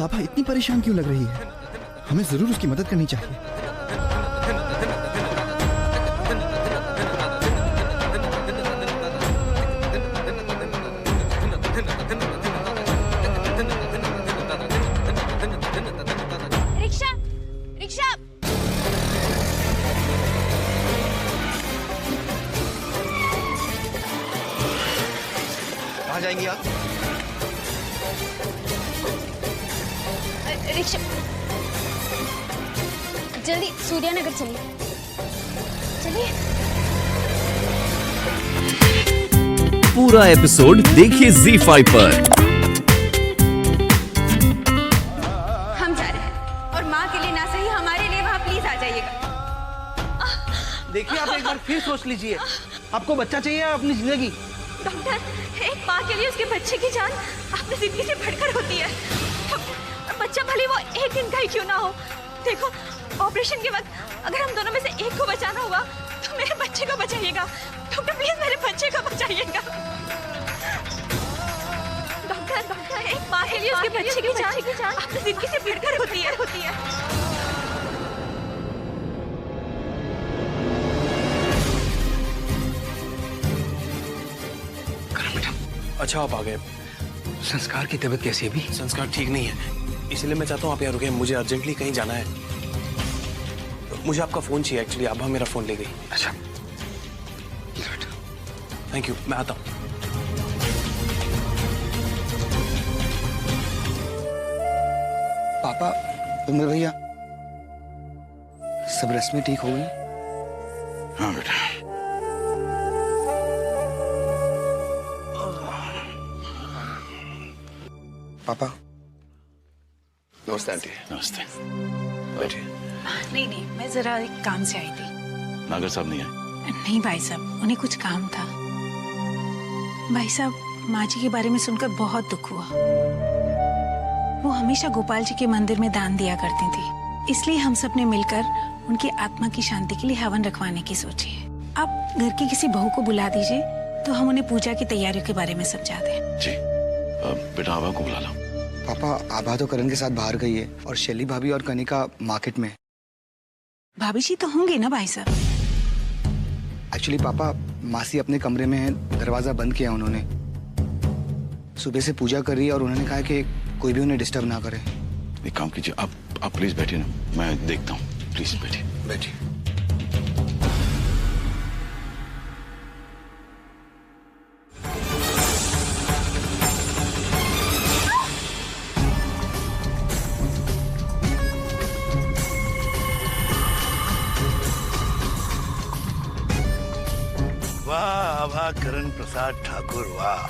आभा इतनी परेशान क्यों लग रही है? हमें जरूर उसकी मदद करनी चाहिए। Rickshaw, rickshaw. कहाँ जाएंगी आप? रिक्शा, जल्दी सूर्यानगर चलिए। चलिए। पूरा एपिसोड देखिए ZEE5 पर। हम जा रहे हैं और माँ के लिए ना सही हमारे लिए वहाँ प्लीज आ जाइएगा। देखिए आप एक बार फिर सोच लीजिए, आपको बच्चा चाहिए या अपनी जिंदगी? डॉक्टर, एक माँ के लिए उसके बच्चे की जान अपनी जिंदगी से बढ़कर होती है। बच्चा भले वो एक दिन का ही क्यों ना हो। देखो, ऑपरेशन के वक्त अगर हम दोनों में से एक को बचाना हुआ तो मेरे बच्चे को बचाइएगा। डॉक्टर प्लीज मेरे बच्चे को बचाइएगा। डॉक्टर, डॉक्टर, एक माँ के लिए उसके बच्चे की जान अपनी जिंदगी से बढ़कर होती है। अच्छा आप आ गए। संस्कार की तबीयत कैसी है अभी? संस्कार ठीक नहीं है, इसलिए मैं चाहता हूँ आप यहाँ रुके। मुझे अर्जेंटली कहीं जाना है। मुझे आपका फोन चाहिए एक्चुअली। आभा मेरा फोन ले गई। अच्छा, थैंक यू, मैं आता हूँ। पापा, तुम भैया सब रस्में ठीक हो गई? हाँ बेटा। पापा। नमस्ते आंटी। नमस्ते, बैठिए। नहीं, मैं जरा एक काम से आई थी। नागर साहब नहीं आए? नहीं भाई साहब, उन्हें कुछ काम था। भाई साहब, माँ जी के बारे में सुनकर बहुत दुख हुआ। वो हमेशा गोपाल जी के मंदिर में दान दिया करती थी, इसलिए हम सब ने मिलकर उनकी आत्मा की शांति के लिए हवन रखवाने की सोची है। आप घर की किसी बहू को बुला दीजिए तो हम उन्हें पूजा की तैयारियों के बारे में समझा दें। जी, बेटा आभा को बुला लो। पापा, आभा तो करण के साथ बाहर गई है और शैली भाभी और कनिका मार्केट में। भाभी जी तो होंगे ना भाई साहब? एक्चुअली पापा, मासी अपने कमरे में है, दरवाजा बंद किया उन्होंने। सुबह से पूजा कर रही है और उन्होंने कहा कि कोई भी उन्हें डिस्टर्ब ना करे। एक काम कीजिए, आप प्लीज बैठिए ना, मैं देखता हूँ। प्लीज बैठिए। बैठिए। वाह वाह करण प्रसाद ठाकुर, वाह।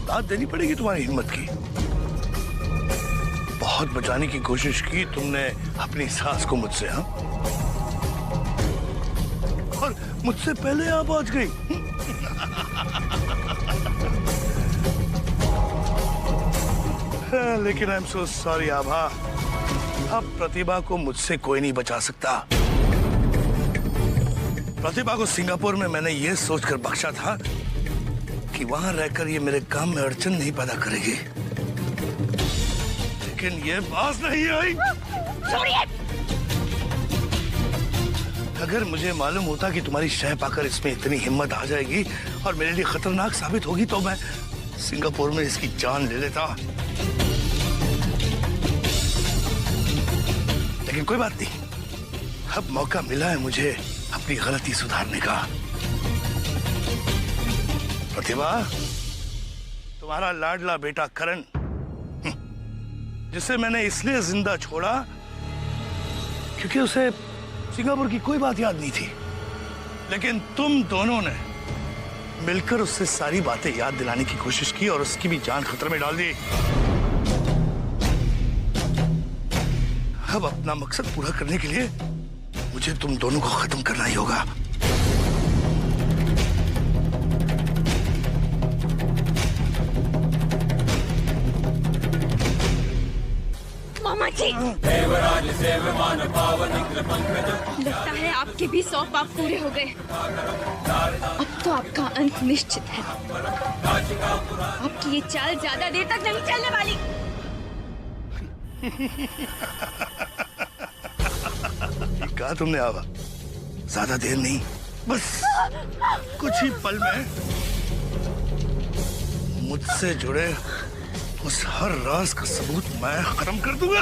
दाद देनी पड़ेगी तुम्हारी हिम्मत की। बहुत बचाने की कोशिश की तुमने अपनी सास को मुझसे, हाँ? और मुझसे पहले आप पहुंच गई। लेकिन आई एम सो सॉरी आभा, अब प्रतिभा को मुझसे कोई नहीं बचा सकता। प्रतिभा को सिंगापुर में मैंने ये सोचकर बख्शा था कि वहां रहकर ये मेरे काम में अड़चन नहीं पैदा करेगी, लेकिन ये बात नहीं आई। अगर मुझे मालूम होता कि तुम्हारी शह पाकर इसमें इतनी हिम्मत आ जाएगी और मेरे लिए खतरनाक साबित होगी तो मैं सिंगापुर में इसकी जान ले लेता। लेकिन कोई बात नहीं, अब मौका मिला है मुझे अपनी गलती सुधारने का। प्रतिभा, तुम्हारा लाडला बेटा करण, जिसे मैंने इसलिए जिंदा छोड़ा क्योंकि उसे सिंगापुर की कोई बात याद नहीं थी, लेकिन तुम दोनों ने मिलकर उससे सारी बातें याद दिलाने की कोशिश की और उसकी भी जान खतरे में डाल दी। अब अपना मकसद पूरा करने के लिए मुझे तुम दोनों को खत्म करना ही होगा। मामा जी। लगता है आपके भी 100 पाप पूरे हो गए। अब तो आपका अंत निश्चित है। आपकी ये चाल ज्यादा देर तक नहीं चलने वाली। कहा तुमने आवा, ज्यादा देर नहीं, बस कुछ ही पल में मुझसे जुड़े उस हर राज का सबूत मैं खत्म कर दूंगा।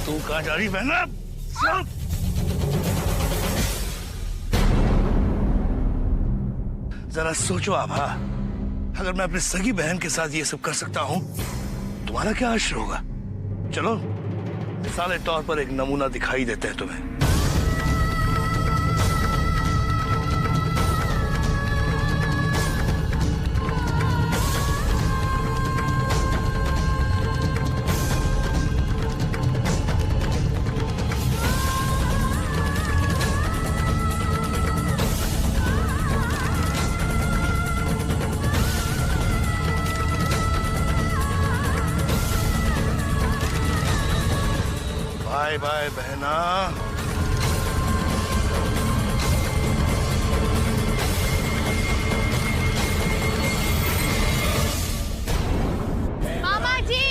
तू कहाँ जा रही बहना? जरा सोचो आभा, अगर मैं अपनी सगी बहन के साथ ये सब कर सकता हूं, तुम्हारा क्या आश्चर्य होगा? चलो मिसाल तौर पर एक नमूना दिखाई देते हैं तुम्हें। बाय बाय बहना। मामा जी।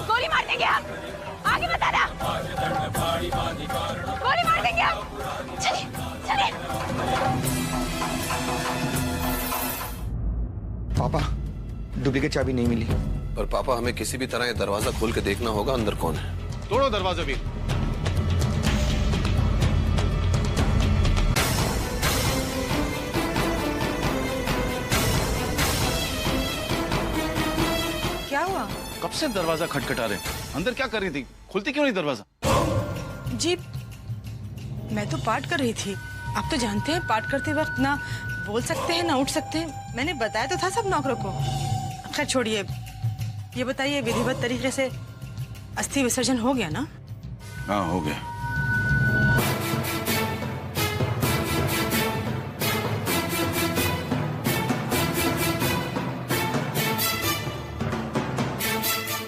गोली मार देंगे आप, आगे बताना। गोली मार देंगे आप, चलिए चलिए। पापा, डुप्लीकेट चाबी नहीं मिली। पर पापा, हमें किसी भी तरह ये दरवाजा खोल के देखना होगा अंदर कौन है। तोड़ो दरवाजा भी। क्या हुआ? कब से दरवाजा खटखटा रहे हैं? अंदर क्या कर रही थी? खुलती क्यों नहीं दरवाजा? जी, मैं तो पाठ कर रही थी। आप तो जानते हैं पाठ करते वक्त ना बोल सकते हैं ना उठ सकते हैं। मैंने बताया तो था सब नौकरों को। खैर छोड़िए, ये बताइए विधिवत तरीके से अस्थि विसर्जन हो गया ना? हाँ, हो गया।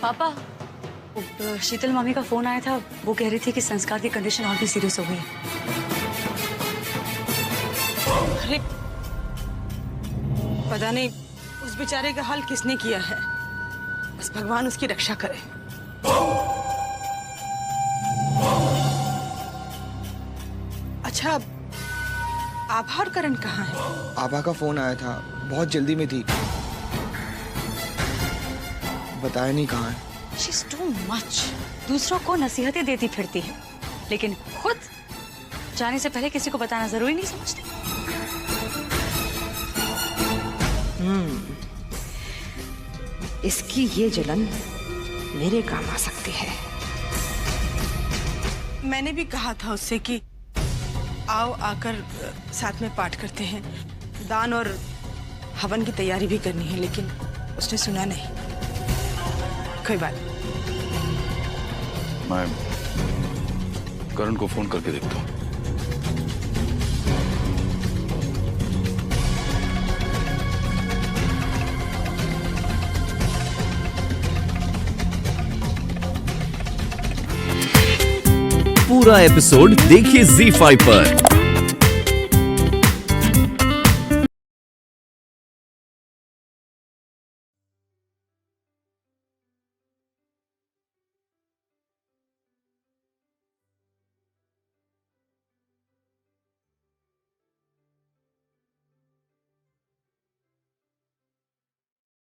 पापा, शीतल मामी का फोन आया था। वो कह रही थी कि संस्कार की कंडीशन और भी सीरियस हो गई है। अरे पता नहीं उस बेचारे का हाल किसने किया है। बस भगवान उसकी रक्षा करे। अच्छा, आभा और करण कहाँ है? आभा का फोन आया था, बहुत जल्दी में थी, बताया नहीं कहाँ है। She's too much. दूसरों को नसीहतें देती फिरती है, लेकिन खुद जाने से पहले किसी को बताना जरूरी नहीं समझती। इसकी ये जलन मेरे काम आ सकती है। मैंने भी कहा था उससे कि आओ आकर साथ में पाठ करते हैं, दान और हवन की तैयारी भी करनी है, लेकिन उसने सुना नहीं। कोई बात नहीं। मैं करण को फोन करके देखता हूँ। पूरा एपिसोड देखिए ZEE5 पर।